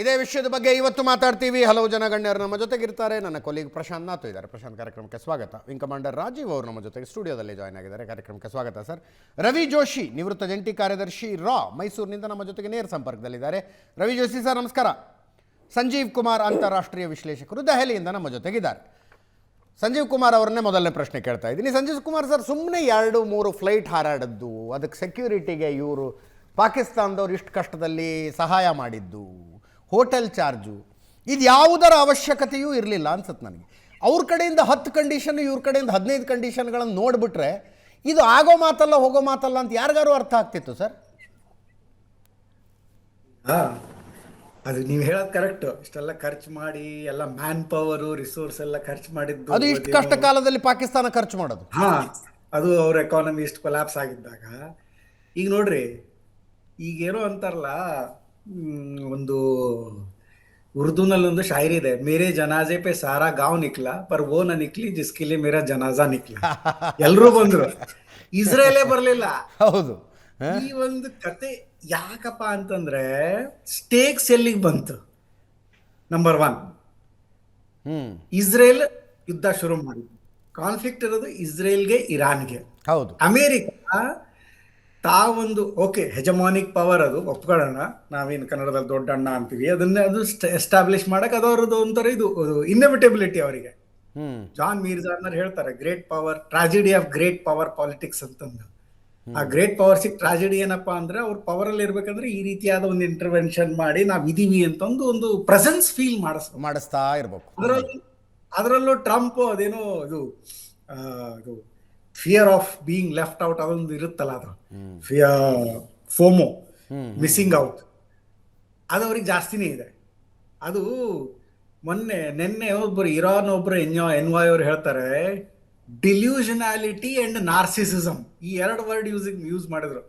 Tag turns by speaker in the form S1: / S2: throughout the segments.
S1: ಇದೇ ವಿಷಯದ ಬಗ್ಗೆ ಇವತ್ತು ಮಾತಾಡ್ತೀವಿ. ಹಲವು ಜನ ಗಣ್ಯರು ನಮ್ಮ ಜೊತೆಗಿರ್ತಾರೆ. ನನ್ನ ಕೊಲೀಗ್ ಪ್ರಶಾಂತ್ ನಾಥ್ ಇದ್ದಾರೆ. ಪ್ರಶಾಂತ್, ಕಾರ್ಯಕ್ರಮಕ್ಕೆ ಸ್ವಾಗತ. ವಿಂಗ್ ಕಮಾಂಡರ್ ರಾಜೀವ್ ಅವರು ನಮ್ಮ ಜೊತೆಗೆ ಸ್ಟುಡಿಯೋದಲ್ಲಿ ಜಾಯ್ನ್ ಆಗಿದ್ದಾರೆ. ಕಾರ್ಯಕ್ರಮಕ್ಕೆ ಸ್ವಾಗತ ಸರ್. ರವಿ ಜೋಶಿ, ನಿವೃತ್ತ ಜಂಟಿ ಕಾರ್ಯದರ್ಶಿ ರಾ, ಮೈಸೂರಿನಿಂದ ನಮ್ಮ ಜೊತೆಗೆ ನೇರ ಸಂಪರ್ಕದಲ್ಲಿದ್ದಾರೆ. ರವಿ ಜೋಶಿ ಸರ್ ನಮಸ್ಕಾರ. ಸಂಜೀವ್ ಕುಮಾರ್, ಅಂತಾರಾಷ್ಟ್ರೀಯ ವಿಶ್ಲೇಷಕರು, ದೆಹಲಿಯಿಂದ ನಮ್ಮ ಜೊತೆಗಿದ್ದಾರೆ. ಸಂಜೀವ್ ಕುಮಾರ್ ಅವರನ್ನೇ ಮೊದಲನೇ ಪ್ರಶ್ನೆ ಕೇಳ್ತಾ ಇದ್ದೀನಿ. ಸಂಜೀವ್ ಕುಮಾರ್ ಸರ್, ಸುಮ್ಮನೆ 2-3 ಫ್ಲೈಟ್ ಹಾರಾಡದ್ದು, ಅದಕ್ಕೆ ಸೆಕ್ಯೂರಿಟಿಗೆ ಇವರು ಪಾಕಿಸ್ತಾನದವ್ರು ಇಷ್ಟು ಕಷ್ಟದಲ್ಲಿ ಸಹಾಯ ಮಾಡಿದ್ದು, ಹೋಟೆಲ್ ಚಾರ್ಜು, ಇದು ಯಾವುದರ ಅವಶ್ಯಕತೆಯೂ ಇರಲಿಲ್ಲ ಅನ್ಸುತ್ತೆ ನನಗೆ. ಅವ್ರ ಕಡೆಯಿಂದ 10 ಕಂಡೀಷನ್, ಇವ್ರ ಕಡೆಯಿಂದ 15 ಕಂಡೀಷನ್ಗಳನ್ನು ನೋಡಿಬಿಟ್ರೆ ಇದು ಆಗೋ ಮಾತಲ್ಲ ಹೋಗೋ ಮಾತಲ್ಲ ಅಂತ ಯಾರಿಗಾರು ಅರ್ಥ ಆಗ್ತಿತ್ತು ಸರ್.
S2: ಅದು ನೀವು ಹೇಳೋದು ಕರೆಕ್ಟ್. ಇಷ್ಟೆಲ್ಲ ಖರ್ಚು ಮಾಡಿ ಎಲ್ಲ ಮ್ಯಾನ್ ಪವರು ರಿಸೋರ್ಸ್ ಎಲ್ಲ ಖರ್ಚು ಮಾಡಿದ್ದು,
S1: ಅದು ಇಷ್ಟು ಕಷ್ಟ ಕಾಲದಲ್ಲಿ ಪಾಕಿಸ್ತಾನ ಖರ್ಚು ಮಾಡೋದು,
S2: ಅದು ಅವ್ರ ಎಕಾನಮಿ ಇಷ್ಟು ಕೊಲ್ಯಾಪ್ಸ್ ಆಗಿದ್ದಾಗ. ಈಗ ನೋಡ್ರಿ, ಈಗೇನೋ ಅಂತಾರಲ್ಲ, ಒಂದು ಉರ್ದುನಲ್ಲಿ ಒಂದು ಶಾಯರಿ ಇದೆ, ಮೇರೆ ಜನಾಜೆ ಪೆ ಸಾರಾ ಗಾಂವ್ ನಿಕ್ಲಾ ಪರ್ ವೋ ನ ನಿಕ್ಲಿ ಜಿಸ್ಕೆ ಲಿಯೆ ಮೇರಾ ಜನಾಜಾ ನಿಕ್ಲಾ. ಎಲ್ರೂ ಬಂದ್ರು, ಇಸ್ರೇಲೇ ಬರ್ಲಿಲ್ಲ.
S1: ಹೌದು.
S2: ಈ ಒಂದು ಕತೆ ಯಾಕಪ್ಪ ಅಂತಂದ್ರೆ, ಸ್ಟೇಕ್ಸ್ ಎಲ್ಲಿಗೆ ಬಂತು? ನಂಬರ್ 1, ಇಸ್ರೇಲ್ ಯುದ್ಧ ಶುರು ಮಾಡಿದ್ರು. ಕಾನ್ಫ್ಲಿಕ್ಟ್ ಇರೋದು ಇಸ್ರೇಲ್ಗೆ, ಇರಾನ್ಗೆ.
S1: ಹೌದು.
S2: ಅಮೇರಿಕಾ ತಾವೊಂದು ಓಕೆ ಹೆಜಮಾನಿಕ್ ಪವರ್, ಅದು ಒಪ್ಕೊಳ್ಳೋಣ, ನಾವೇನು ಕನ್ನಡದಲ್ಲಿ ದೊಡ್ಡ ಅಣ್ಣ ಅಂತೀವಿ, ಅದನ್ನೇ ಅದು ಎಸ್ಟಾಬ್ಲಿಷ್ ಮಾಡಕ್ ಅದು ಅವ್ರದ್ದು ಒಂಥರ ಇದು ಇನ್ನೋವೇಟಬಿಲಿಟಿ ಅವರಿಗೆ. ಜಾನ್ ಮೀರ್ಜಾನರ್ ಹೇಳ್ತಾರೆ, great power, tragedy of great power politics ಅಂತಂದು. ಆ ಗ್ರೇಟ್ ಪವರ್ ಟ್ರಾಜಿಡಿ ಏನಪ್ಪಾ ಅಂದ್ರೆ, ಅವ್ರ ಪವರ್ ಅಲ್ಲಿ ಇರ್ಬೇಕಂದ್ರೆ ಈ ರೀತಿಯಾದ ಒಂದು ಇಂಟರ್ವೆನ್ಷನ್ ಮಾಡಿ ನಾವ್ ಇದೀವಿ ಅಂತ ಒಂದು ಪ್ರೆಸೆನ್ಸ್ ಫೀಲ್
S1: ಮಾಡಿಸ್ತಾ ಇರ್ಬೇಕು.
S2: ಅದರಲ್ಲೂ ಟ್ರಂಪ್ ಅದೇನೋ ಇದು fear of being left out ಅದೊಂದು ಇರುತ್ತಲ್ಲ, ಅದು ಫೋಮೋ, ಮಿಸ್ಸಿಂಗ್ ಔಟ್, ಅದು ಅವ್ರಿಗೆ ಜಾಸ್ತಿನೇ ಇದೆ. ಅದು ನಿನ್ನೆ ಇರಾನ್ ಒಬ್ರು ಎನ್ವಾಯ್ ಅವ್ರು ಹೇಳ್ತಾರೆ, ಡಿಲ್ಯೂಷನಾಲಿಟಿ ಅಂಡ್ ನಾರ್ಸಿಸಿಸಮ್, ಈ 2 ವರ್ಡ್ ಯೂಸ್ ಮಾಡಿದ್ರು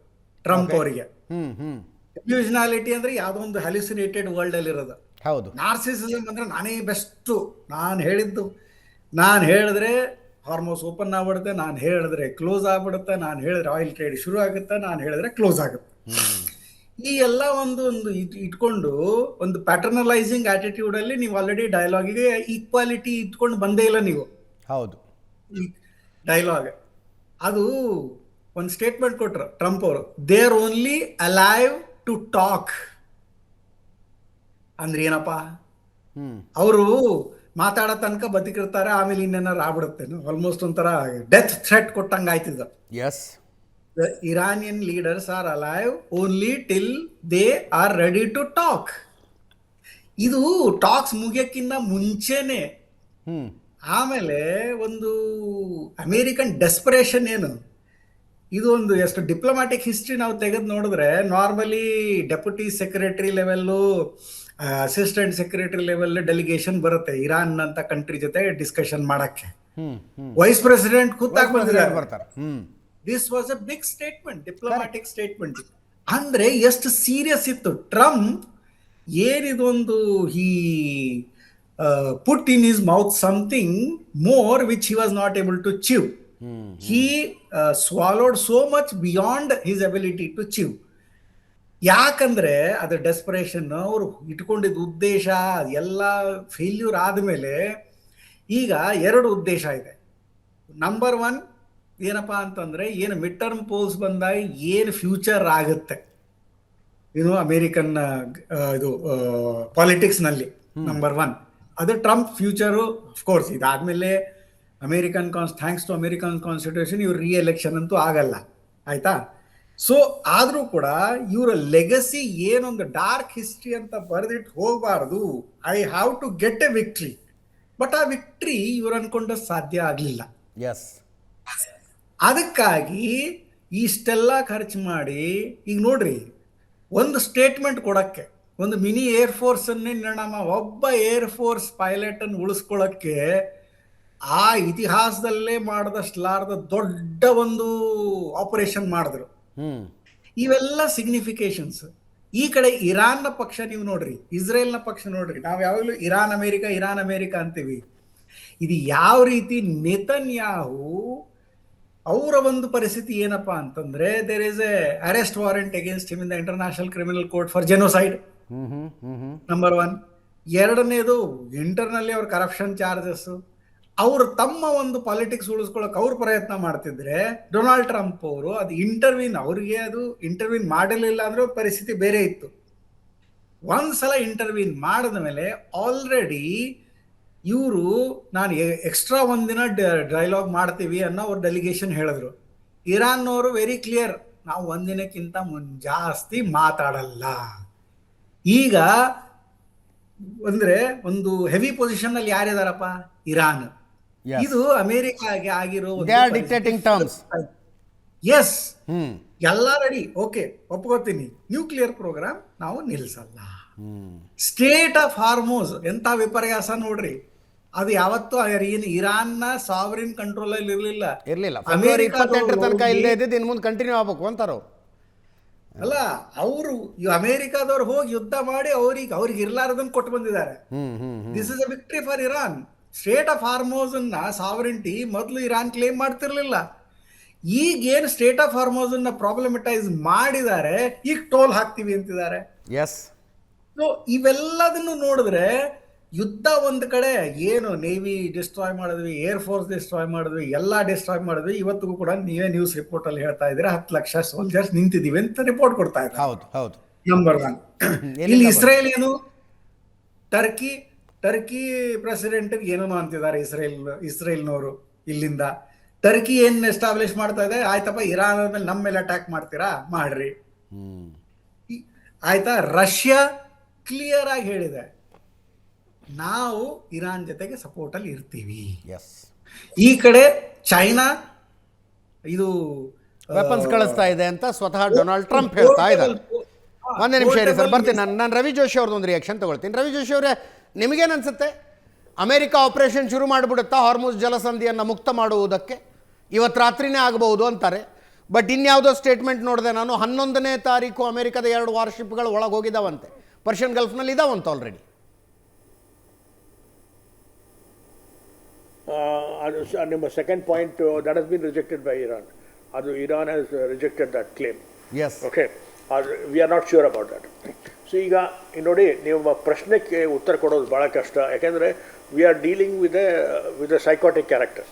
S2: ಟ್ರಂಪ್ ಅವರಿಗೆ. ಡಿಲ್ಯೂಷನಾಲಿಟಿ ಅಂದ್ರೆ ಯಾವ್ದೋ ಒಂದು ಹ್ಯಾಲ್ಯುಸಿನೇಟೆಡ್ ವರ್ಲ್ಡ್ ಅಲ್ಲಿ ಇರೋದು.
S1: ಹೌದು.
S2: ನಾರ್ಸಿಸಿಸಮ್ ಅಂದ್ರೆ ನಾನೇ ಬೆಸ್ಟ್, ನಾನು ಹೇಳಿದ್ರೆ ಹಾರ್ಮೋಸ್ ಓಪನ್ ಆಗ್ಬಿಡುತ್ತೆ, ನಾನು ಹೇಳಿದ್ರೆ ಕ್ಲೋಸ್ ಆಗ್ಬಿಡುತ್ತೆ, ನಾನು ಹೇಳಿದ್ರೆ ಆಯಿಲ್ ಟ್ರೇಡ್ ಶುರು ಆಗುತ್ತೆ, ನಾನು ಹೇಳಿದ್ರೆ ಕ್ಲೋಸ್ ಆಗುತ್ತೆ. ಈ ಎಲ್ಲ ಒಂದು ಇಟ್ಕೊಂಡು ಒಂದು ಪ್ಯಾಟರ್ನಲೈಸಿಂಗ್ ಆಟಿಟ್ಯೂಡ್ ಅಲ್ಲಿ ನೀವು ಆಲ್ರೆಡಿ ಡೈಲಾಗಿಗೆ ಈಕ್ವಾಲಿಟಿ ಇಟ್ಕೊಂಡು ಬಂದೇ ಇಲ್ಲ ನೀವು.
S1: ಹೌದು.
S2: ಡೈಲಾಗ್ ಅದು ಒಂದು ಸ್ಟೇಟ್ಮೆಂಟ್ ಕೊಟ್ರು ಟ್ರಂಪ್ ಅವರು, they are only alive to talk. ಅಂದ್ರೆ ಏನಪ್ಪಾ, ಅವರು ಮಾತಾಡೋ ತನಕ ಬದುಕಿರ್ತಾರೆ, ಆಮೇಲೆ ಇನ್ನೇನಾರು ಆಗ್ಬಿಡುತ್ತೆ. ಆಲ್ಮೋಸ್ಟ್ ಒಂಥರ ಡೆತ್ ಥ್ರೆಟ್ ಕೊಟ್ಟಂಗೆ ಆಯ್ತಿದ.
S1: Yes,
S2: the Iranian leaders are alive only till they are ready to talk. ಇದು ಟಾಕ್ಸ್ ಮುಗಿಯಕ್ಕಿಂತ ಮುಂಚೆನೆ. ಆಮೇಲೆ ಒಂದು ಅಮೇರಿಕನ್ ಡೆಸ್ಪರೇಷನ್ ಏನು, ಇದು ಒಂದು ಎಷ್ಟು ಡಿಪ್ಲೊಮ್ಯಾಟಿಕ್ ಹಿಸ್ಟ್ರಿ ನಾವು ತೆಗೆದು ನೋಡಿದ್ರೆ, normally deputy secretary level, assistant secretary level delegation ಬರುತ್ತೆ ಇರಾನ್ ಅಂತ ಕಂಟ್ರಿ ಜೊತೆ ಡಿಸ್ಕಷನ್ ಮಾಡಕ್ಕೆ. ವೈಸ್ ಪ್ರೆಸಿಡೆಂಟ್ ಖುದ್ದಾಗಿ ಬಂದಿದ್ದಾರೆ. This was a big statement, diplomatic statement. ಅಂದ್ರೆ ಎಷ್ಟು ಸೀರಿಯಸ್ ಇತ್ತು. ಟ್ರಂಪ್ ಏನಿದೊಂದು he put in his mouth something more which he was not able to chew. He swallowed so much beyond his ability to chew. ಯಾಕಂದ್ರೆ ಅದು desperation, ಅವರು ಇಟ್ಕೊಂಡಿದ್ದ ಉದ್ದೇಶ ಎಲ್ಲ failure ಆದಮೇಲೆ ಈಗ 2 ಉದ್ದೇಶ ಇದೆ. ನಂಬರ್ 1 ಏನಪ್ಪಾ ಅಂತಂದ್ರೆ, ಏನು ಮಿಡ್ ಟರ್ಮ್ ಪೋಲ್ಸ್ ಬಂದಾಗ ಏನು ಫ್ಯೂಚರ್ ಆಗುತ್ತೆ ಅಮೇರಿಕನ್ ಇದು ಪಾಲಿಟಿಕ್ಸ್ ನಲ್ಲಿ. ನಂಬರ್ 1 ಅದು ಟ್ರಂಪ್ ಫ್ಯೂಚರು. ಅಫ್ಕೋರ್ಸ್ ಇದಾದ್ಮೇಲೆ ಥ್ಯಾಂಕ್ಸ್ ಟು ಅಮೇರಿಕನ್ ಕಾನ್ಸ್ಟಿಟ್ಯೂಷನ್ ಇವ್ರ ರೀಎಲೆಕ್ಷನ್ ಅಂತೂ ಆಗಲ್ಲ, ಆಯ್ತಾ. ಸೊ ಆದ್ರೂ ಕೂಡ ಇವರ ಲೆಗಸಿ ಏನೊಂದು ಡಾರ್ಕ್ ಹಿಸ್ಟ್ರಿ ಅಂತ ಬರೆದಿಟ್ಟು ಹೋಗಬಾರ್ದು. I have to get a victory. But ಆ ವಿಕ್ಟ್ರಿ ಇವ್ರು ಅನ್ಕೊಂಡ ಸಾಧ್ಯ ಆಗ್ಲಿಲ್ಲ. ಅದಕ್ಕಾಗಿ ಇಷ್ಟೆಲ್ಲ ಖರ್ಚು ಮಾಡಿ, ಈಗ ನೋಡ್ರಿ, ಒಂದು ಸ್ಟೇಟ್ಮೆಂಟ್ ಕೊಡಕ್ಕೆ, ಒಂದು ಮಿನಿ ಏರ್ಫೋರ್ಸ್ ಅನ್ನೇ ಒಬ್ಬ ಏರ್ಫೋರ್ಸ್ ಪೈಲಟ್ ಅನ್ನು ಉಳಿಸ್ಕೊಳ್ಳಕ್ಕೆ ಆ ಇತಿಹಾಸದಲ್ಲೇ ಮಾಡದಷ್ಟಲಾರದ ದೊಡ್ಡ ಒಂದು ಆಪರೇಷನ್ ಮಾಡಿದ್ರು. ಇವೆಲ್ಲ ಸಿಗ್ನಿಫಿಕೇಶನ್ಸ್. ಈ ಕಡೆ ಇರಾನ್ನ ಪಕ್ಷ ನೀವು ನೋಡ್ರಿ, ಇಸ್ರೇಲ್ನ ಪಕ್ಷ ನೋಡ್ರಿ. ನಾವು ಯಾವಾಗಲೂ ಇರಾನ್ ಅಮೇರಿಕಾ ಅಂತೀವಿ. ಇದು ಯಾವ ರೀತಿ ನೆತನ್ಯಾಹು ಅವರ ಒಂದು ಪರಿಸ್ಥಿತಿ ಏನಪ್ಪಾ ಅಂತಂದ್ರೆ, there is a arrest warrant against him in the International Criminal Court for genocide. Number one. ಎರಡನೇದು ಇಂಟರ್ನಲ್ಲಿ ಅವ್ರ ಕರಪ್ಷನ್ ಚಾರ್ಜಸ್. ಅವರು ತಮ್ಮ ಒಂದು ಪಾಲಿಟಿಕ್ಸ್ ಉಳಿಸ್ಕೊಳಕ್ ಅವ್ರು ಪ್ರಯತ್ನ ಮಾಡ್ತಿದ್ರೆ ಡೊನಾಲ್ಡ್ ಟ್ರಂಪ್ ಅವರು ಅದು ಇಂಟರ್ವ್ಯೂನ್ ಮಾಡಲಿಲ್ಲ ಅಂದ್ರೆ ಪರಿಸ್ಥಿತಿ ಬೇರೆ ಇತ್ತು. ಒಂದ್ಸಲ ಇಂಟರ್ವ್ಯೂನ್ ಮಾಡಿದ ಮೇಲೆ ಆಲ್ರೆಡಿ ಇವರು ನಾನು ಎಕ್ಸ್ಟ್ರಾ ಒಂದಿನ ಡೈಲಾಗ್ ಮಾಡ್ತೀವಿ ಅನ್ನೋ ಅವ್ರ ಡೆಲಿಗೇಷನ್ ಹೇಳಿದ್ರು. ಇರಾನ್ನವರು ವೆರಿ ಕ್ಲಿಯರ್, ನಾವು ಒಂದಿನಕ್ಕಿಂತ ಜಾಸ್ತಿ ಮಾತಾಡಲ್ಲ. ಈಗ ಅಂದ್ರೆ ಒಂದು ಹೆವಿ ಪೊಸಿಷನ್ ಅಲ್ಲಿ ಯಾರಿದಾರಪ್ಪ? ಇರಾನ್. ಇದು ಅಮೆರಿಕಾಗೆ ಆಗಿರೋ
S1: ಡಿಕ್ಟೇಟಿಂಗ್ ಟರ್ಮ್ಸ್.
S2: ಎಸ್, ಎಲ್ಲ ರೆಡಿ, ಓಕೆ, ಒಪ್ಕೋತೀನಿ, ನ್ಯೂಕ್ಲಿಯರ್ ಪ್ರೋಗ್ರಾಮ್ ನಾವು ನಿಲ್ಸಲ್ಲ. ಸ್ಟೇಟ್ ಆಫ್ ಹಾರ್ಮೋಸ್ ಎಂತ ವಿಪರ್ಯಾಸ ನೋಡ್ರಿ. ಅದು ಯಾವತ್ತೂ ಇರಾನ್ನ ಸಾವರಿನ್ ಕಂಟ್ರೋಲ್ ಅಲ್ಲಿ ಇರ್ಲಿಲ್ಲ.
S1: ಫೆಬ್ರವರಿ 28 ತನಕ ಇಲ್ಲದೆ ಇದ್ದಿದ್ದು ಇನ್ನು ಮುಂದೆ ಕಂಟಿನ್ಯೂ ಆಗ್ಬೇಕು ಅಂತಾರ ಅವ್ರು.
S2: ಅಲ್ಲ, ಅವರು ಅಮೆರಿಕಾದವ್ರು ಹೋಗಿ ಯುದ್ಧ ಮಾಡಿ ಅವ್ರಿಗೆ ಇರ್ಲಾರ್ದನ್ ಕೊಟ್ಟು ಬಂದಿದ್ದಾರೆ. This is a victory for Iran. State of Hormuz ಅನ್ನ ಸಾವರಿನ್ಟಿ ಮೊದಲು ಇರಾನ್ ಕ್ಲೇಮ್ ಮಾಡ್ತಿರ್ಲಿಲ್ಲ. ಈಗೇನು ಸ್ಟೇಟ್ ಆಫ್ ಹಾರ್ಮೋಸ್ ಅನ್ನ ಪ್ರಾಬ್ಲಮೆಟೈಸ್ ಮಾಡಿದ್ದಾರೆ, ಈಗ ಟೋಲ್ ಹಾಕ್ತಿವಿ ಅಂತಿದ್ದಾರೆ. ಸೊ ಇವೆಲ್ಲದನ್ನು ನೋಡಿದ್ರೆ ಯುದ್ಧ ಒಂದ್ ಕಡೆ ಏನು ನೇವಿ ಡಿಸ್ಟ್ರಾಯ್ ಮಾಡಿದ್ವಿ, ಏರ್ ಫೋರ್ಸ್ ಡಿಸ್ಟ್ರಾಯ್ ಮಾಡಿದ್ವಿ, ಎಲ್ಲ ಡಿಸ್ಟ್ರಾಯ್ ಮಾಡಿದ್ವಿ. ಇವತ್ತಿಗೂ ಕೂಡ ನೀವೇ ನ್ಯೂಸ್ ರಿಪೋರ್ಟ್ ಅಲ್ಲಿ ಹೇಳ್ತಾ ಇದ್ರೆ 10 ಲಕ್ಷ ಸೋಲ್ಜರ್ಸ್ ನಿಂತಿದೀವಿ ಅಂತ ರಿಪೋರ್ಟ್ ಕೊಡ್ತಾ ಇದ್ದಾರೆ. Number one. ಇಲ್ಲಿ ಇಸ್ರೇಲ್ ಏನು, ಟರ್ಕಿ ಪ್ರೆಸಿಡೆಂಟ್ ಏನೋ ಅಂತಿದ್ದಾರೆ ಇಸ್ರೇಲ್ನವರು. ಇಲ್ಲಿಂದ ಟರ್ಕಿ ಏನ್ ಎಸ್ಟಾಬ್ಲಿಷ್ ಮಾಡ್ತಾ ಇದೆ, ಆಯ್ತಪ್ಪ ಇರಾನ್ ಮೇಲೆ ನಮ್ಮ ಮೇಲೆ ಅಟ್ಯಾಕ್ ಮಾಡ್ತೀರಾ ಮಾಡ್ರಿ, ಆಯ್ತಾ. ರಷ್ಯಾ ಕ್ಲಿಯರ್ ಆಗಿ ಹೇಳಿದೆ, ನಾವು ಇರಾನ್ ಜೊತೆಗೆ ಸಪೋರ್ಟ್ ಅಲ್ಲಿ ಇರ್ತೀವಿ. ಈ ಕಡೆ ಚೈನಾ ಇದು
S1: ವೆಪನ್ಸ್ ಕಳಿಸ್ತಾ ಇದೆ ಅಂತ ಸ್ವತಃ ಡೊನಾಲ್ಡ್ ಟ್ರಂಪ್ ಹೇಳ್ತಾ ಇದ್ದಾರೆ. ಒಂದೇ ನಿಮಿಷ ಇರಿ ಸರ್, ಬರ್ತೀನಿ. ನಾನು ರವಿ ಜೋಶಿ ಅವ್ರದ್ದು ಒಂದು ರಿಯಾಕ್ಷನ್ ತಗೊಳ್ತೀನಿ. ರವಿ ಜೋಶಿ ಅವರೇ, ನಿಮಗೇನು ಅನ್ಸುತ್ತೆ? ಅಮೆರಿಕ ಆಪರೇಷನ್ ಶುರು ಮಾಡಿಬಿಡುತ್ತಾ ಹಾರ್ಮುಜ್ ಜಲಸಂಧಿಯನ್ನು ಮುಕ್ತ ಮಾಡುವುದಕ್ಕೆ? ಇವತ್ತು ರಾತ್ರಿನೇ ಆಗಬಹುದು ಅಂತಾರೆ. ಬಟ್ ಇನ್ಯಾವುದೋ ಸ್ಟೇಟ್ಮೆಂಟ್ ನೋಡಿದೆ ನಾನು, 11ನೇ ತಾರೀಕು ಅಮೆರಿಕದ 2 ವಾರ್ಶಿಪ್ಗಳು ಒಳಗೆ ಹೋಗಿದ್ದಾವಂತೆ, ಪರ್ಷಿಯನ್ ಗಲ್ಫ್ನಲ್ಲಿ ಇದಾವಂತ ಆಲ್ರೆಡಿ.
S3: ನಿಮ್ಮ second point, that has been rejected by Iran. ಅದು Iran has rejected that claim. Okay, we are not sure about that. So ಈಗ ನೋಡಿ, ನಿಮ್ಮ ಪ್ರಶ್ನೆಗೆ ಉತ್ತರ ಕೊಡೋದು ಭಾಳ ಕಷ್ಟ. ಯಾಕೆಂದರೆ we are dealing with a psychotic character.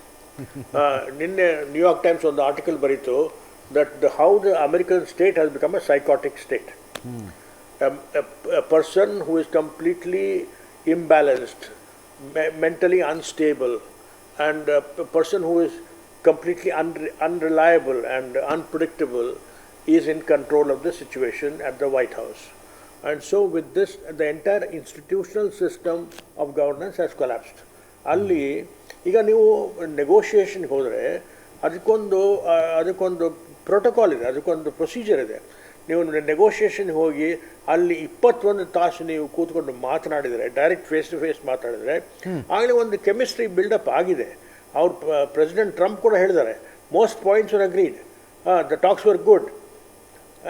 S3: ನಿನ್ನೆ ನ್ಯೂಯಾರ್ಕ್ ಟೈಮ್ಸ್ ಒಂದು ಆರ್ಟಿಕಲ್ ಬರೀತು that how the American state has become a psychotic state. A person who is completely imbalanced, mentally unstable, and a person who is completely unreliable and unpredictable is in control of the situation at the White House. And so with this, the entire institutional system of governance has collapsed. ಅಲ್ಲಿ ಈಗ ನೀವು ನೆಗೋಷಿಯೇಷನ್ಗೆ ಹೋದರೆ ಅದಕ್ಕೊಂದು protocol ಇದೆ, ಅದಕ್ಕೊಂದು procedure ಇದೆ. ನೀವು negotiation ಹೋಗಿ ಅಲ್ಲಿ 21 ತಾಸು ನೀವು ಕೂತ್ಕೊಂಡು ಮಾತನಾಡಿದರೆ, ಡೈರೆಕ್ಟ್ ಫೇಸ್ ಟು ಫೇಸ್ ಮಾತಾಡಿದರೆ, ಆಗಲೇ ಒಂದು ಕೆಮಿಸ್ಟ್ರಿ ಬಿಲ್ಡಪ್ ಆಗಿದೆ. ಅವ್ರು ಪ್ರೆಸಿಡೆಂಟ್ ಟ್ರಂಪ್ ಕೂಡ ಹೇಳಿದ್ದಾರೆ, most points are agreed, the talks were good,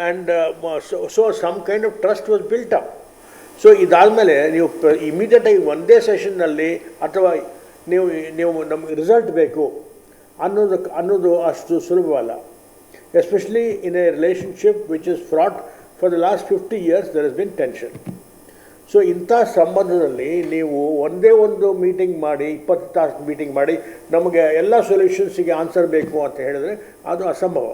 S3: and so some kind of trust was built up. So ಇದಾದಮೇಲೆ ನೀವು ಇಮಿಡಿಯೇಟಾಗಿ ಒಂದೇ ಸೆಷನ್ನಲ್ಲಿ ಅಥವಾ ನೀವು ನಮಗೆ ರಿಸಲ್ಟ್ ಬೇಕು ಅನ್ನೋದು ಅಷ್ಟು ಸುಲಭವಲ್ಲ. Especially in a relationship which is fraught. For the last 50 years there has been tension. So ಇಂಥ ಸಂಬಂಧದಲ್ಲಿ ನೀವು ಒಂದೇ ಒಂದು ಮೀಟಿಂಗ್ ಮಾಡಿ 20 ತಾಸು ಮೀಟಿಂಗ್ ಮಾಡಿ ನಮಗೆ ಎಲ್ಲ ಸೊಲ್ಯೂಷನ್ಸಿಗೆ ಆನ್ಸರ್ ಬೇಕು ಅಂತ ಹೇಳಿದ್ರೆ ಅದು ಅಸಂಭವ.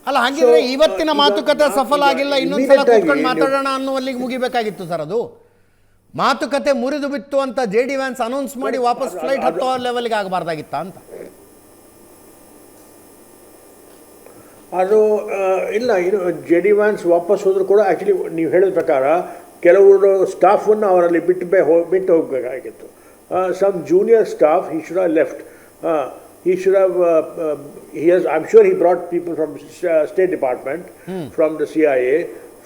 S1: ಅಲ್ಲ, ಹಾಗಿದ್ರೆ ಇವತ್ತಿನ ಮಾತುಕತೆ ಸಫಲ ಆಗಿಲ್ಲ, ಇನ್ನೊಂದ್ಸಲ ಕೂತ್ಕೊಂಡು ಮಾತಾಡೋಣ ಅನ್ನುವಲ್ಲಿಗೆ ಮುಗಿಬೇಕಾಗಿತ್ತು ಸರ್. ಅದು ಮಾತುಕತೆ ಮುರಿದು ಬಿತ್ತು ಅಂತ JD ವ್ಯಾನ್ಸ್ ಅನೌನ್ಸ್ ಮಾಡಿ ವಾಪಸ್ ಫ್ಲೈಟ್ ಹತ್ತೋ ಲೆವೆಲ್ಗೆ ಆಗಬಾರ್ದಾಗಿತ್ತ ಅಂತ.
S3: ಅದು ಇಲ್ಲ, JD ವ್ಯಾನ್ಸ್ ವಾಪಸ್ ಹೋದರೂ ಕೂಡ ಆ್ಯಕ್ಚುಲಿ ನೀವು ಹೇಳಿದ ಪ್ರಕಾರ ಕೆಲವರು ಸ್ಟಾಫನ್ನು ಅವರಲ್ಲಿ ಬಿಟ್ಟು ಹೋಗಬೇಕಾಗಿತ್ತು. Some junior staff he should have left. He should have I'm sure he brought people from State Department, from the CIA,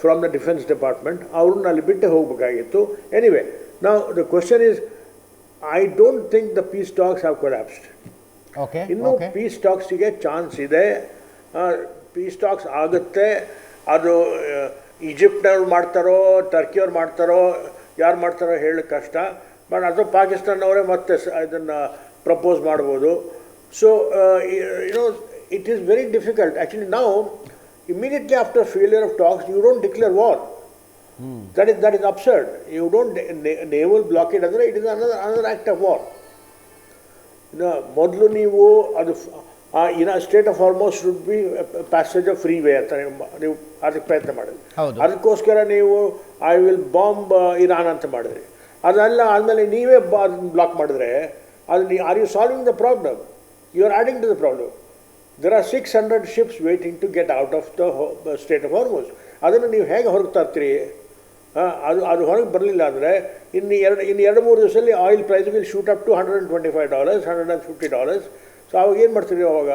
S3: from the Defense Department. ಅವ್ರನ್ನ ಅಲ್ಲಿ ಬಿಟ್ಟು ಹೋಗಬೇಕಾಗಿತ್ತು. Anyway, now the question is, I don't think the peace talks have collapsed. ಇನ್ನು piece ಟಾಕ್ಸಿಗೆ chance ಇದೆ. Piece tax ಆಗುತ್ತೆ. ಅದು ಈಜಿಪ್ಟ್ನವ್ರು ಮಾಡ್ತಾರೋ, ಟರ್ಕಿಯವ್ರು ಮಾಡ್ತಾರೋ, ಯಾರು ಮಾಡ್ತಾರೋ ಹೇಳೋಕ್ಕೆ ಕಷ್ಟ. ಬಟ್ ಅದು ಪಾಕಿಸ್ತಾನವರೇ ಮತ್ತೆ ಇದನ್ನು ಪ್ರಪೋಸ್ ಮಾಡ್ಬೋದು. So it is very difficult. Actually now, immediately after failure of talks, you don't declare war. That is absurd. You don't naval blockade ಅಂದರೆ it is another act of war. ಮೊದಲು ನೀವು ಅದು state of Hormuz should be passage of free way ಅಂತ ನೀವು ಅದಕ್ಕೆ ಪ್ರಯತ್ನ ಮಾಡಿದ್ರಿ. ಅದಕ್ಕೋಸ್ಕರ ನೀವು ಐ ವಿಲ್ ಬಾಂಬ್ ಇರಾನ್ ಅಂತ ಮಾಡಿದ್ರಿ. ಅದೆಲ್ಲ ಆದಮೇಲೆ ನೀವೇ ಬ್ಲಾಕ್ ಮಾಡಿದ್ರೆ ಅದು are you solving the problem? You are adding to the problem. There are 600 ships waiting to get out of the Strait of Hormuz. ಅದನ್ನು ನೀವು ಹೇಗೆ ಹೊರಗೆ ತರ್ತೀರಿ? ಅದು ಹೊರಗೆ ಬರಲಿಲ್ಲ ಅಂದರೆ ಇನ್ನು 2-3 ದಿವಸದಲ್ಲಿ oil price will shoot up to $125, $150. So ಅವಾಗ ಏನು ಮಾಡ್ತೀರಿ ಅವಾಗ?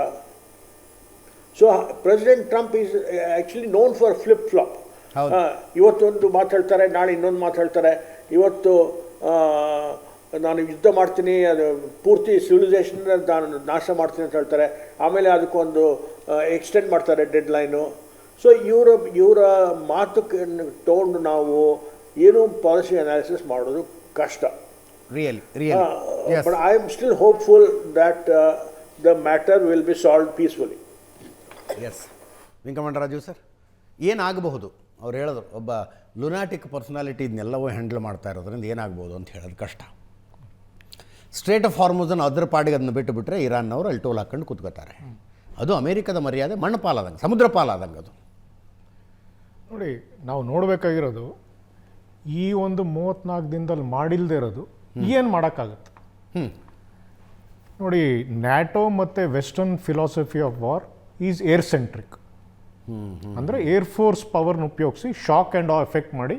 S3: So president Trump is actually known for flip flop. ಇವತ್ತೊಂದು ಮಾತಾಡ್ತಾರೆ, ನಾಳೆ ಇನ್ನೊಂದು ಮಾತಾಡ್ತಾರೆ. ಇವತ್ತು ನಾನು ಯುದ್ಧ ಮಾಡ್ತೀನಿ, ಅದು ಪೂರ್ತಿ ಸಿವಿಲೈಸೇಷನ್ ನಾನು ನಾಶ ಮಾಡ್ತೀನಿ ಅಂತ ಹೇಳ್ತಾರೆ. ಆಮೇಲೆ ಅದಕ್ಕೊಂದು ಎಕ್ಸ್ಟೆಂಡ್ ಮಾಡ್ತಾರೆ ಡೆಡ್ಲೈನು. ಸೊ ಇವರ ಮಾತು ತೊಗೊಂಡು ನಾವು ಏನೂ ಪಾಲಿಸಿ ಅನಾಲಿಸಿಸ್ ಮಾಡೋದು ಕಷ್ಟ. But I am still hopeful that the matter will be solve peacefully.
S1: Yes, Venkamanda Raju sir, ಏನಾಗಬಹುದು? ಅವ್ರು ಹೇಳಿದ್ರು ಒಬ್ಬ ಲುನಾಟಿಕ್ ಪರ್ಸನಾಲಿಟಿ ಇದನ್ನೆಲ್ಲವೂ ಹ್ಯಾಂಡಲ್ ಮಾಡ್ತಾ ಇರೋದ್ರಿಂದ ಏನಾಗ್ಬೋದು ಅಂತ ಹೇಳೋದು ಕಷ್ಟ. ಸ್ಟ್ರೇಟ್ ಆಫ್ ಹಾರ್ಮುಜನ್ನು ಅದರ ಪಾಡಿಗೆ ಅದನ್ನು ಬಿಟ್ಟು ಬಿಟ್ಟರೆ ಇರಾನ್ನವರು ಅಲ್ಲಿ ಟೋಲ್ ಹಾಕ್ಕೊಂಡು ಕೂತ್ಕೋತಾರೆ. ಅದು ಅಮೇರಿಕದ ಮರ್ಯಾದೆ ಮಣ್ಣು ಪಾಲಾದಂಗೆ, ಸಮುದ್ರ ಪಾಲಾದಂಗೆ. ಅದು
S4: ನೋಡಿ, ನಾವು ನೋಡಬೇಕಾಗಿರೋದು ಈ ಒಂದು 34 ದಿನದಲ್ಲಿ ಮಾಡಿಲ್ಲದೆ ಇರೋದು ಏನು ಮಾಡೋಕ್ಕಾಗತ್ತೆ. ನೋಡಿ, ನ್ಯಾಟೋ ಮತ್ತು western philosophy of war is air centric. ಅಂದರೆ ಏರ್ ಫೋರ್ಸ್ ಪವರ್ನ ಉಪಯೋಗಿಸಿ ಶಾಕ್ ಆ್ಯಂಡ್ ಆವ್ ಎಫೆಕ್ಟ್ ಮಾಡಿ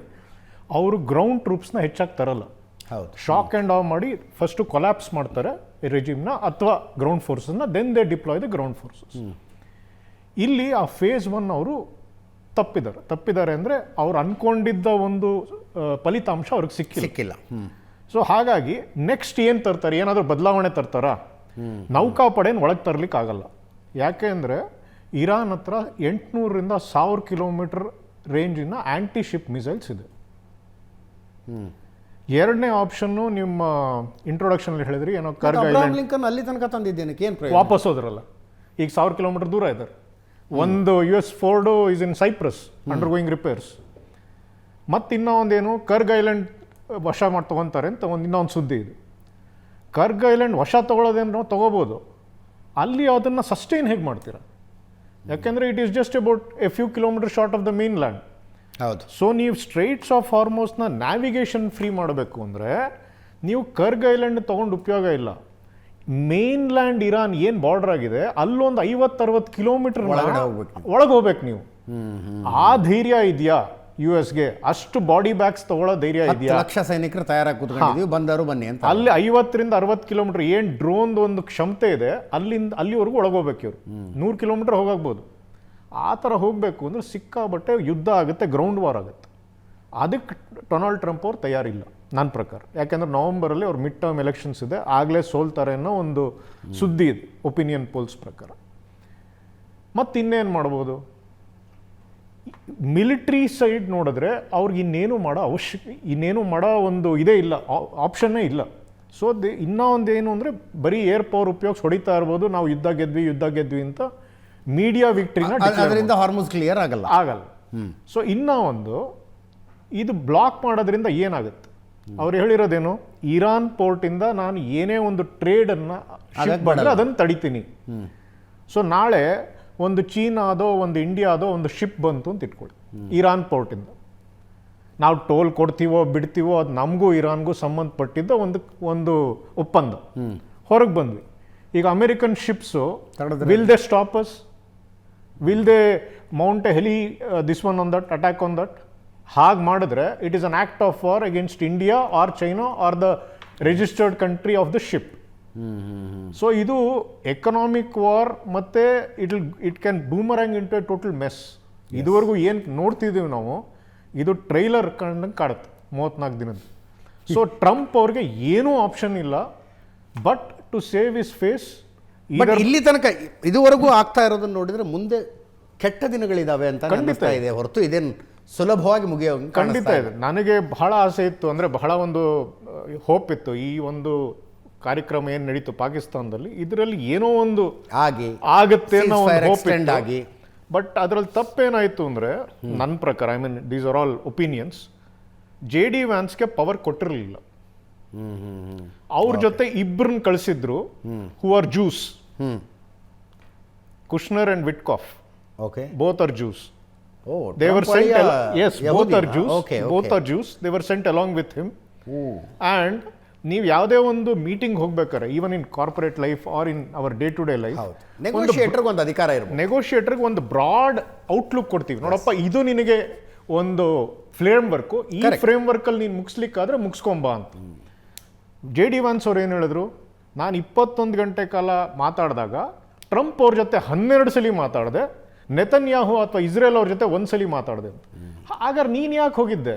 S4: ಅವರು ಗ್ರೌಂಡ್ ಟ್ರೂಪ್ಸ್ನ ಹೆಚ್ಚಾಗಿ ತರಲ್ಲ.
S1: ಹೌದು,
S4: ಶಾಕ್ ಆ್ಯಂಡ್ ಆವ್ ಮಾಡಿ ಫಸ್ಟು ಕೊಲ್ಯಾಪ್ಸ್ ಮಾಡ್ತಾರೆ ರೆಜಿಮ್ನ ಅಥವಾ ಗ್ರೌಂಡ್ ಫೋರ್ಸನ್ನ, then they deploy the ground forces. ಇಲ್ಲಿ ಆ ಫೇಸ್ 1 ಅವರು ತಪ್ಪಿದ್ದಾರೆ ಅಂದರೆ ಅವ್ರು ಅಂದ್ಕೊಂಡಿದ್ದ ಒಂದು ಫಲಿತಾಂಶ ಅವ್ರಿಗೆ ಸಿಕ್ಕಿಲ್ಲ. ಸೊ ಹಾಗಾಗಿ ನೆಕ್ಸ್ಟ್ ಏನು ತರ್ತಾರೆ? ಏನಾದರೂ ಬದಲಾವಣೆ ತರ್ತಾರಾ? ನೌಕಾಪಡೆನ ಒಳಗೆ ತರಲಿಕ್ಕೆ ಆಗಲ್ಲ. ಯಾಕೆ ಅಂದರೆ ಇರಾನ್ ಹತ್ರ 800ರಿಂದ 1000 ಕಿಲೋಮೀಟರ್ ರೇಂಜಿನ ಆ್ಯಂಟಿ ಶಿಪ್ ಮಿಸೈಲ್ಸ್ ಇದೆ. ಎರಡನೇ ಆಪ್ಷನ್ನು ನಿಮ್ಮ ಇಂಟ್ರೊಡಕ್ಷನಲ್ಲಿ ಹೇಳಿದ್ರಿ, ಏನೋ ಕರ್ಗ್ ಐಲ್ಯಾಂಡ್
S1: ಅಲ್ಲಿ ತನಕ ತಂದಿದ್ದೇನೆ,
S4: ವಾಪಸ್ ಹೋದ್ರಲ್ಲ. ಈಗ 1000 ಕಿಲೋಮೀಟರ್ ದೂರ ಇದ್ದಾರೆ. ಒಂದು US Ford is in Cyprus undergoing repairs. ಮತ್ತು ಇನ್ನೂ ಒಂದೇನು, ಕರ್ಗ್ ಐಲ್ಯಾಂಡ್ ವಶ ತೊಗೊತಾರೆ ಅಂತ ಇನ್ನೊಂದು ಸುದ್ದಿ ಇದೆ. ಕರ್ಗ್ ಐಲ್ಯಾಂಡ್ ವಶ ತೊಗೊಳ್ಳೋದೇನೋ ತೊಗೋಬೋದು, ಅಲ್ಲಿ ಅದನ್ನು ಸಸ್ಟೈನ್ ಹೇಗೆ ಮಾಡ್ತೀರಾ? ಯಾಕೆಂದರೆ it is just about A few kilometre short of the main land.
S1: ಹೌದು.
S4: ಸೊ ನೀವು ಸ್ಟ್ರೈಟ್ಸ್ ಆಫ್ ಹಾರ್ಮೋಸ್ನ ನ್ಯಾವಿಗೇಷನ್ ಫ್ರೀ ಮಾಡಬೇಕು ಅಂದರೆ ನೀವು ಕರ್ಗ್ ಐಲ್ಯಾಂಡ್ ತೊಗೊಂಡು ಉಪಯೋಗ ಇಲ್ಲ. ಮೇನ್ ಲ್ಯಾಂಡ್ ಇರಾನ್ ಏನು ಬಾರ್ಡರ್ ಆಗಿದೆ ಅಲ್ಲೊಂದು 50-60 ಕಿಲೋಮೀಟರ್ ಒಳಗೆ ಹೋಗ್ಬೇಕು ನೀವು. ಆ ಧೈರ್ಯ ಇದೆಯಾ US-ಗೆ? ಅಷ್ಟು ಬಾಡಿ ಬ್ಯಾಗ್ಸ್ ತಗೊಳ್ಳೋ ಧೈರ್ಯ ಇದೆಯಾ?
S1: ಲಕ್ಷ ಸೈನಿಕರು ತಯಾರಾಗಿ ಕೂತ್ಕೊಂಡಿದ್ದೀವಿ, ಬಂದರು ಬನ್ನಿ ಅಂತ.
S4: ಅಲ್ಲಿ 50-60 ಕಿಲೋಮೀಟರ್ ಏನು ಡ್ರೋನ್ ಒಂದು ಕ್ಷಮತೆ ಇದೆ, ಅಲ್ಲಿವರೆಗೂ ಒಳಗೋಗ್ಬೇಕು ಇವರು. 100 ಕಿಲೋಮೀಟರ್ ಹೋಗಾಗ್ಬೋದು. ಆ ಥರ ಹೋಗಬೇಕು ಅಂದರೆ ಸಿಕ್ಕಾಬಟ್ಟೆ ಯುದ್ಧ ಆಗುತ್ತೆ, ಗ್ರೌಂಡ್ ವಾರ್ ಆಗುತ್ತೆ. ಅದಕ್ಕೆ ಡೊನಾಲ್ಡ್ ಟ್ರಂಪ್ ಅವ್ರು ತಯಾರಿಲ್ಲ ನನ್ನ ಪ್ರಕಾರ. ಯಾಕೆಂದರೆ ನವಂಬರಲ್ಲಿ ಅವ್ರು ಮಿಡ್ ಟರ್ಮ್ ಎಲೆಕ್ಷನ್ಸ್ ಇದೆ, ಆಗಲೇ ಸೋಲ್ತಾರೆ ಅನ್ನೋ ಒಂದು ಸುದ್ದಿ ಇದೆ ಒಪಿನಿಯನ್ ಪೋಲ್ಸ್ ಪ್ರಕಾರ. ಮತ್ತು ಇನ್ನೇನು ಮಾಡ್ಬೋದು? ಮಿಲಿಟ್ರಿ ಸೈಡ್ ನೋಡಿದ್ರೆ ಅವ್ರಿಗೆ ಇನ್ನೇನು ಮಾಡೋ ಒಂದು ಇದೇ ಇಲ್ಲ, ಆಪ್ಷನ್ನೇ ಇಲ್ಲ. ಸೊ ಇನ್ನೂ ಒಂದು ಏನು ಅಂದರೆ ಬರೀ ಏರ್ ಪವರ್ ಉಪಯೋಗಿಸಿ ಹೊಡಿತಾ ಇರ್ಬೋದು, ನಾವು ಯುದ್ಧ ಗೆದ್ವಿ ಅಂತ ಮೀಡಿಯಾ ವಿಕ್ಟ್ರಿನ
S1: ಅದರಿಂದ ಹಾರ್ಮೋಸ್ ಕ್ಲಿಯರ್ ಆಗಲ್ಲ.
S4: ಸೊ ಇನ್ನೂ ಒಂದು, ಇದು ಬ್ಲಾಕ್ ಮಾಡೋದ್ರಿಂದ ಏನಾಗುತ್ತೆ? ಅವ್ರು ಹೇಳಿರೋದೇನು, ಇರಾನ್ ಪೋರ್ಟಿಂದ ನಾನು ಏನೇ ಒಂದು ಟ್ರೇಡನ್ನು ಬಂದರೆ ಅದನ್ನು ತಡಿತೀನಿ. ಸೊ ನಾಳೆ ಒಂದು ಚೀನಾದೋ ಒಂದು ಇಂಡಿಯಾದೋ ಒಂದು ಶಿಪ್ ಬಂತು ಅಂತ ಇಟ್ಕೊಳ್ಳಿ ಇರಾನ್ ಪೋರ್ಟಿಂದ, ನಾವು ಟೋಲ್ ಕೊಡ್ತೀವೋ ಬಿಡ್ತೀವೋ ಅದು ನಮಗೂ ಇರಾನ್ಗೂ ಸಂಬಂಧಪಟ್ಟಿದ್ದ ಒಂದು ಒಪ್ಪಂದ. ಹೊರಗೆ ಬಂದ್ವಿ. ಈಗ American ships will they stop us? Will they mount a heli this one on that, attack on that? ಹಾಗೆ ಮಾಡಿದ್ರೆ it is an act of war against India or China or the registered country of the ship. So ಇದು economic war, ಮತ್ತು it can boomerang into a total mess. ಇದುವರೆಗೂ ಏನು ನೋಡ್ತಿದ್ದೀವಿ ನಾವು, ಇದು trailer ಕಂಡಂಗೆ ಕಾಡುತ್ತೆ 34 ದಿನದ್ದು. ಸೊ ಟ್ರಂಪ್ ಅವ್ರಿಗೆ ಏನೂ ಆಪ್ಷನ್ ಇಲ್ಲ but to save his face.
S1: ಇಲ್ಲಿ ತನಕ ಇದುವರೆಗೂ ಆಗ್ತಾ ಇರೋದನ್ನ ನೋಡಿದ್ರೆ ಮುಂದೆ ಕೆಟ್ಟ ದಿನಗಳಿದಾವೆ ಅಂತ ಖಂಡಿತ ಇದೆ ಹೊರತು ಇದೇನು ಸುಲಭವಾಗಿ ಮುಗಿಯೋ
S4: ಖಂಡಿತ ಇದೆ. ನನಗೆ ಬಹಳ ಆಸೆ ಇತ್ತು, ಅಂದರೆ ಬಹಳ ಒಂದು ಹೋಪ್ ಇತ್ತು, ಈ ಒಂದು ಕಾರ್ಯಕ್ರಮ ಏನು ನಡೀತು ಪಾಕಿಸ್ತಾನದಲ್ಲಿ ಇದರಲ್ಲಿ ಏನೋ ಒಂದು ಆಗುತ್ತೆ ಅನ್ನೋ ಒಂದು ಹೋಪ್ ಇತ್ತು. ಬಟ್ ಅದರಲ್ಲಿ ತಪ್ಪೇನಾಯಿತು ಅಂದರೆ ನನ್ನ ಪ್ರಕಾರ, I mean these are all opinions, J D ವ್ಯಾನ್ಸ್ಗೆ ಪವರ್ ಕೊಟ್ಟಿರಲಿಲ್ಲ. ಅವ್ರ ಜೊತೆ ಇಬ್ಬರನ್ನ ಕಳಿಸಿದ್ರು who are Jews, Kushner and Witkoff.
S1: Okay,
S4: both are Jews.
S1: Oh,
S4: They were
S1: Trump
S4: sent,
S1: ಒಳ್ಳೆಯ
S4: yes, both are
S1: ಯಹೂದಿನಾ?
S4: Jews.
S1: Okay,
S4: Both
S1: okay.
S4: are Jews. They were sent along with him. And ನೀವು ಯಾವುದೇ ಒಂದು meeting ಹೋಗ್ಬೇಕಾರೆ, even in corporate life or in our day to day life,
S1: ನೆಗೋಷಿಯೇಟರ್ಗೆ ಒಂದು ಅಧಿಕಾರ ಇರ್ಬೋದು.
S4: ನೆಗೋಷಿಯೇಟರ್ಗೆ ಒಂದು ಬ್ರಾಡ್ ಔಟ್ಲುಕ್ ಕೊಡ್ತೀವಿ. ನೋಡಪ್ಪ, ಇದು ನಿನಗೆ ಒಂದು ಫ್ರೇಮ್ ವರ್ಕು, ಈ ಫ್ರೇಮ್ ವರ್ಕಲ್ಲಿ ನೀನು ಮುಗಿಸ್ಲಿಕ್ಕಾದ್ರೆ ಮುಗಿಸ್ಕೊಂಬ ಅಂತ. ಜೆ ಡಿ ವ್ಯಾನ್ಸ್ ಅವ್ರು ಏನು ಹೇಳಿದ್ರು, ನಾನು 21 ಗಂಟೆ ಕಾಲ ಮಾತಾಡಿದಾಗ ಟ್ರಂಪ್ ಅವ್ರ ಜೊತೆ 12 ಸಲ ಮಾತಾಡಿದೆ, ನೆತನ್ಯಾಹು ಅಥವಾ ಇಸ್ರೇಲ್ ಅವ್ರ ಜೊತೆ 1 ಸಲ ಮಾತಾಡಿದೆ ಅಂತ. ಹಾಗಾದ್ರೆ ನೀನ್ ಯಾಕೆ ಹೋಗಿದ್ದೆ?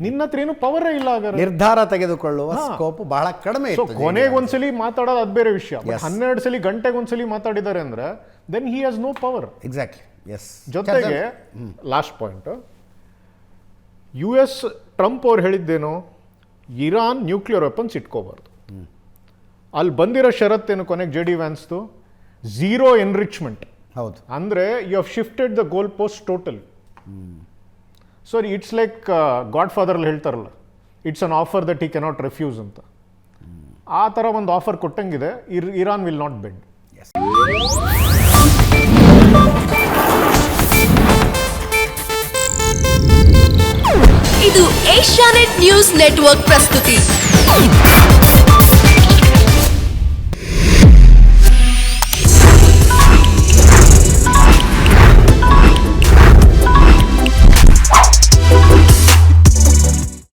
S4: ನಿನ್ನ ಹತ್ರ ಏನು ಪವರೇ ಇಲ್ಲ. ಹಾಗಾದ್ರೆ
S1: ನಿರ್ಧಾರ ತೆಗೆದುಕೊಳ್ಳುವ ಸ್ಕೋಪ್ ಬಹಳ ಕಡಿಮೆ ಇತ್ತು.
S4: ಕೊನೆಗೆ ಒಂದ್ಸಲಿ ಮಾತಾಡೋದು ಅದು ಬೇರೆ ವಿಷಯ. 12 ಸಲ ಗಂಟೆಗೆ ಒಂದ್ಸಲಿ ಮಾತಾಡಿದ್ದಾರೆ ಅಂದ್ರೆ then he has no power.
S1: Exactly, yes.
S4: ಜೊತೆಗೆ ಲಾಸ್ಟ್ ಪಾಯಿಂಟ್, US ಟ್ರಂಪ್ ಅವ್ರು ಹೇಳಿದ್ದೇನು, ಇರಾನ್ ನ್ಯೂಕ್ಲಿಯರ್ ವೆಪನ್ಸ್ ಇಟ್ಕೋಬಾರ್ದು. ಅಲ್ಲಿ ಬಂದಿರೋ ಷರತ್ತೇನು ಕೊನೆಗೆ ಜೆ ಡಿ ವ್ಯಾನ್ಸ್ದು, 0 ಎನ್ರಿಚ್ಮೆಂಟ್.
S1: ಹೌದು,
S4: ಅಂದರೆ you have shifted the goal post total. So it's like God ಫಾದರಲ್ಲಿ ಹೇಳ್ತಾರಲ್ಲ, it's an offer that he cannot refuse ಅಂತ. ಆ ಥರ ಒಂದು ಆಫರ್ ಕೊಟ್ಟಂಗಿದೆ. Iran will not bend.
S5: ಇದು ಏಷ್ಯಾನೆಟ್ ನ್ಯೂಸ್ ನೆಟ್ವರ್ಕ್ ಪ್ರಸ್ತುತಿ.